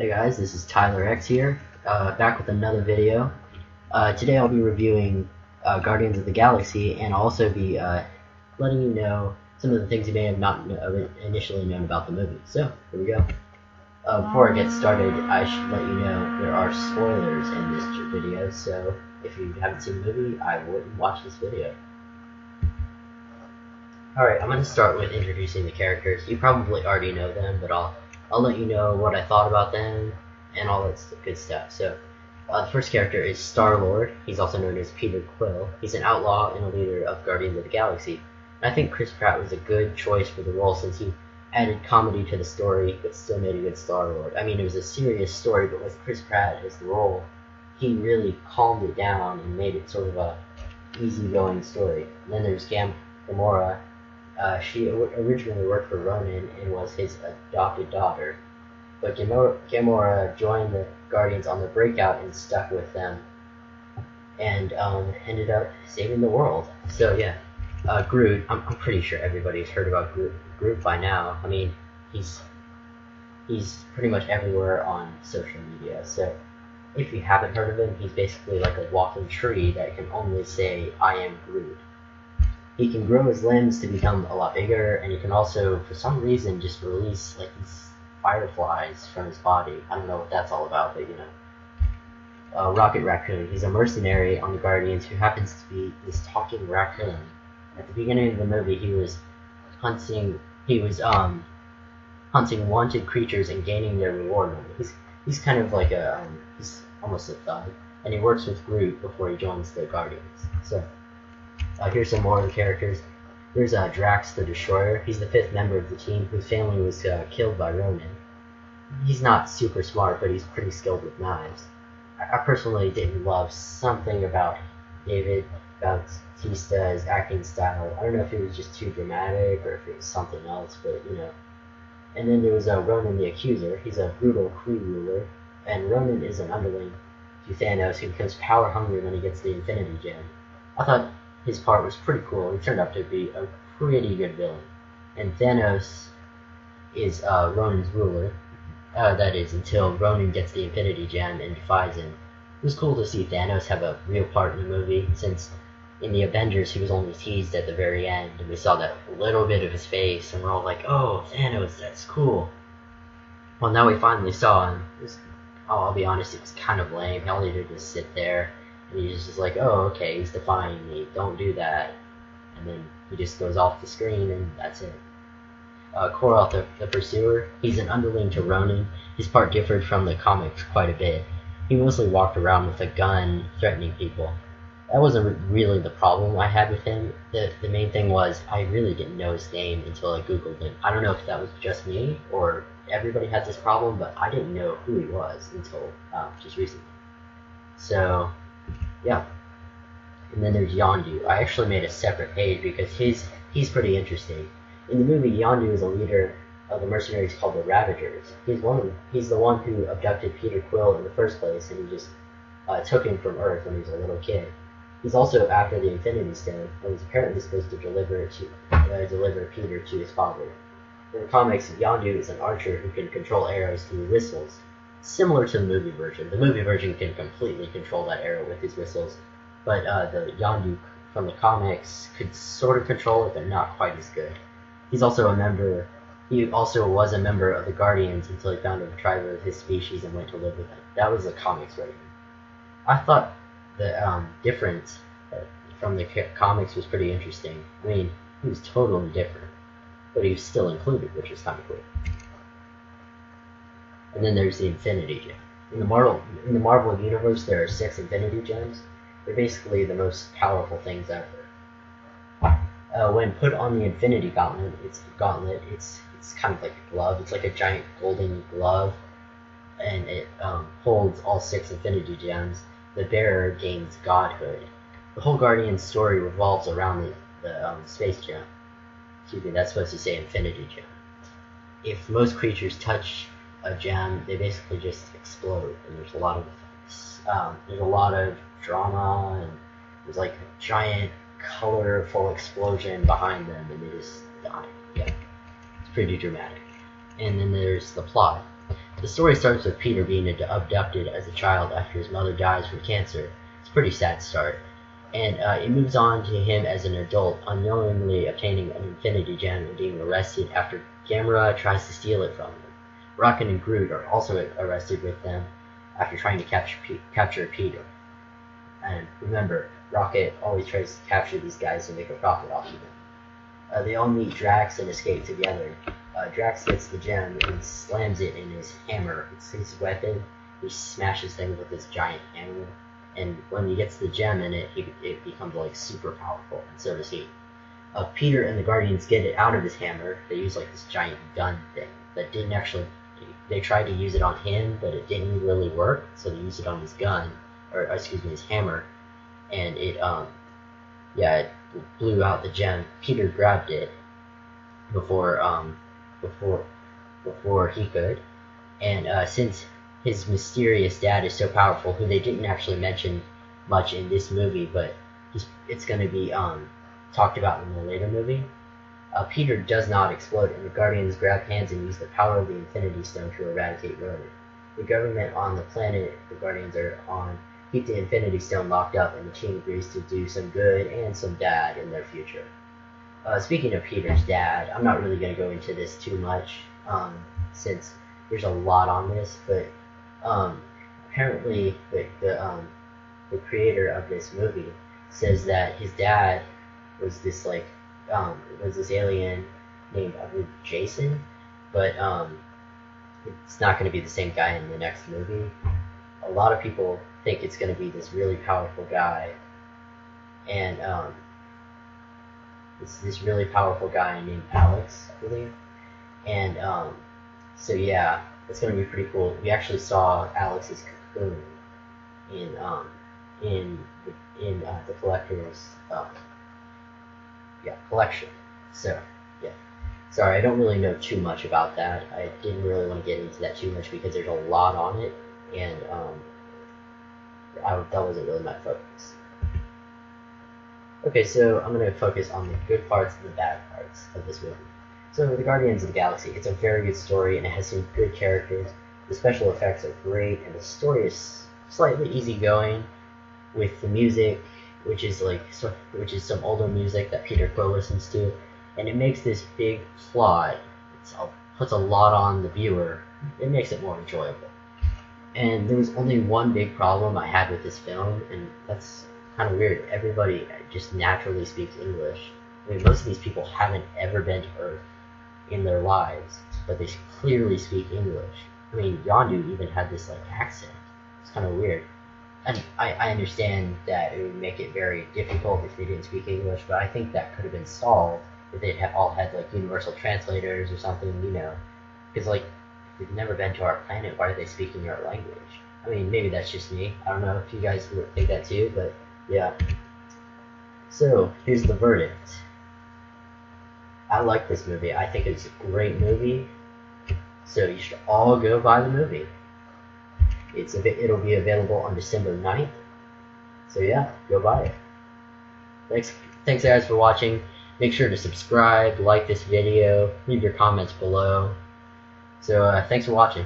Hey guys, this is Tyler X here, back with another video. Today I'll be reviewing Guardians of the Galaxy, and I'll also be letting you know some of the things you may have not initially known about the movie. So, here we go. Before I get started, I should let you know there are spoilers in this video, so if you haven't seen the movie, I wouldn't watch this video. Alright, I'm going to start with introducing the characters. You probably already know them, but I'll let you know what I thought about them and all that good stuff. So, the first character is Star-Lord. He's also known as Peter Quill. He's an outlaw and a leader of Guardians of the Galaxy. And I think Chris Pratt was a good choice for the role since he added comedy to the story, but still made a good Star-Lord. I mean, it was a serious story, but with Chris Pratt as the role, he really calmed it down and made it sort of a easygoing story. And then there's Gamora. She originally worked for Ronan and was his adopted daughter, but Gamora joined the Guardians on the Breakout and stuck with them, and ended up saving the world. So yeah, Groot. I'm pretty sure everybody's heard about Groot by now. I mean, he's pretty much everywhere on social media. So if you haven't heard of him, he's basically like a walking tree that can only say, "I am Groot." He can grow his limbs to become a lot bigger, and he can also, for some reason, just release like these fireflies from his body. I don't know what that's all about, but you know. Rocket Raccoon. He's a mercenary on the Guardians who happens to be this talking raccoon. At the beginning of the movie, he was hunting wanted creatures and gaining their reward money. He's kind of like he's almost a thug, and he works with Groot before he joins the Guardians. So. Here's some more of the characters. There's Drax the Destroyer. He's the 5th member of the team whose family was killed by Ronan. He's not super smart, but he's pretty skilled with knives. I personally didn't love something about David Bautista's acting style. I don't know if it was just too dramatic or if it was something else, but you know. And then there was Ronan the Accuser. He's a brutal Kree ruler, and Ronan is an underling to Thanos who becomes power hungry when he gets the Infinity Gem. I thought his part was pretty cool. He turned out to be a pretty good villain. And Thanos is Ronan's ruler. That is, until Ronan gets the Infinity Gem and defies him. It was cool to see Thanos have a real part in the movie, since in the Avengers he was only teased at the very end, and we saw that little bit of his face, and we're all like, "Oh, Thanos, that's cool." Well, now we finally saw him. I'll be honest, it was kind of lame. All he did was sit there. And he's just like, "Oh, okay, he's defying me, don't do that." And then he just goes off the screen, and that's it. Korath the Pursuer, he's an underling to Ronan. His part differed from the comics quite a bit. He mostly walked around with a gun, threatening people. That wasn't really the problem I had with him. The main thing was, I really didn't know his name until I googled him. I don't know if that was just me, or everybody had this problem, but I didn't know who he was until just recently. So, yeah. And then there's Yondu. I actually made a separate page because he's pretty interesting. In the movie, Yondu is a leader of the mercenaries called the Ravagers. He's the one who abducted Peter Quill in the first place, and he just took him from Earth when he was a little kid. He's also after the Infinity Stone, and he's apparently supposed to deliver Peter to his father. In the comics, Yondu is an archer who can control arrows through whistles, similar to the movie version. The movie version can completely control that arrow with his whistles, but the Yondu from the comics could sort of control it, but not quite as good. He also was a member of the Guardians until he found a tribe of his species and went to live with them. That was the comics version. I thought the difference from the comics was pretty interesting. I mean, he was totally different, but he was still included, which was kind of cool. And then there's the Infinity Gem. In the Marvel universe, there are 6 Infinity Gems. They're basically the most powerful things ever. When put on the Infinity Gauntlet, it's kind of like a glove. It's like a giant golden glove, and it holds all 6 Infinity Gems. The bearer gains godhood. The whole Guardian story revolves around the Space Gem. Excuse me, that's supposed to say Infinity Gem. If most creatures touch a gem, they basically just explode, and there's a lot of drama, and there's like a giant colorful explosion behind them, and they just die. Yeah, it's pretty dramatic. And then there's the plot. The story starts with Peter being abducted as a child after his mother dies from cancer. It's a pretty sad start. And it moves on to him as an adult, unknowingly obtaining an Infinity Gem and being arrested after Gamera tries to steal it from him. Rocket and Groot are also arrested with them after trying to capture Peter. And remember, Rocket always tries to capture these guys to make a profit off of them. They all meet Drax and escape together. Drax gets the gem and slams it in his hammer. It's his weapon. He smashes things with this giant hammer. And when he gets the gem in it, it becomes like super powerful, and so does he. Peter and the Guardians get it out of his hammer. They use like this giant gun thing that didn't actually. They tried to use it on him, but it didn't really work. So they used it on his gun, or excuse me, his hammer, and it blew out the gem. Peter grabbed it before he could, and since his mysterious dad is so powerful, who they didn't actually mention much in this movie, but it's going to be talked about in the later movie. Peter does not explode, and the Guardians grab hands and use the power of the Infinity Stone to eradicate Ronan. The government on the planet the Guardians are on keep the Infinity Stone locked up, and the team agrees to do some good and some bad in their future. Speaking of Peter's dad, I'm not really going to go into this too much, since there's a lot on this, but apparently the creator of this movie says that his dad was this alien named, I believe, Jason, but it's not going to be the same guy in the next movie. A lot of people think it's going to be this really powerful guy, and it's this really powerful guy named Alex, I believe, and so yeah, it's going to be pretty cool. We actually saw Alex's cocoon in the collector's collection. So yeah, sorry, I don't really know too much about that. I didn't really want to get into that too much because there's a lot on it, and that wasn't really my focus. Okay, so I'm going to focus on the good parts and the bad parts of this movie. So, The Guardians of the Galaxy, it's a very good story, and it has some good characters. The special effects are great, and the story is slightly easygoing, with the music, which is some older music that Peter Quill listens to, and it makes this big plot. It puts a lot on the viewer. It makes it more enjoyable. And there was only one big problem I had with this film, and that's kind of weird. Everybody just naturally speaks English. I mean, most of these people haven't ever been to Earth in their lives, but they clearly speak English. I mean, Yondu even had this accent. It's kind of weird. And I understand that it would make it very difficult if they didn't speak English, but I think that could have been solved if they all had universal translators or something, because if they've never been to our planet, why are they speaking our language? I mean, maybe that's just me. I don't know if you guys would think that too, but yeah. So here's the verdict. I like this movie. I think it's a great movie. So you should all go buy the movie. It'll be available on December 9th. So yeah, go buy it. Thanks guys for watching. Make sure to subscribe, like this video, leave your comments below. So thanks for watching.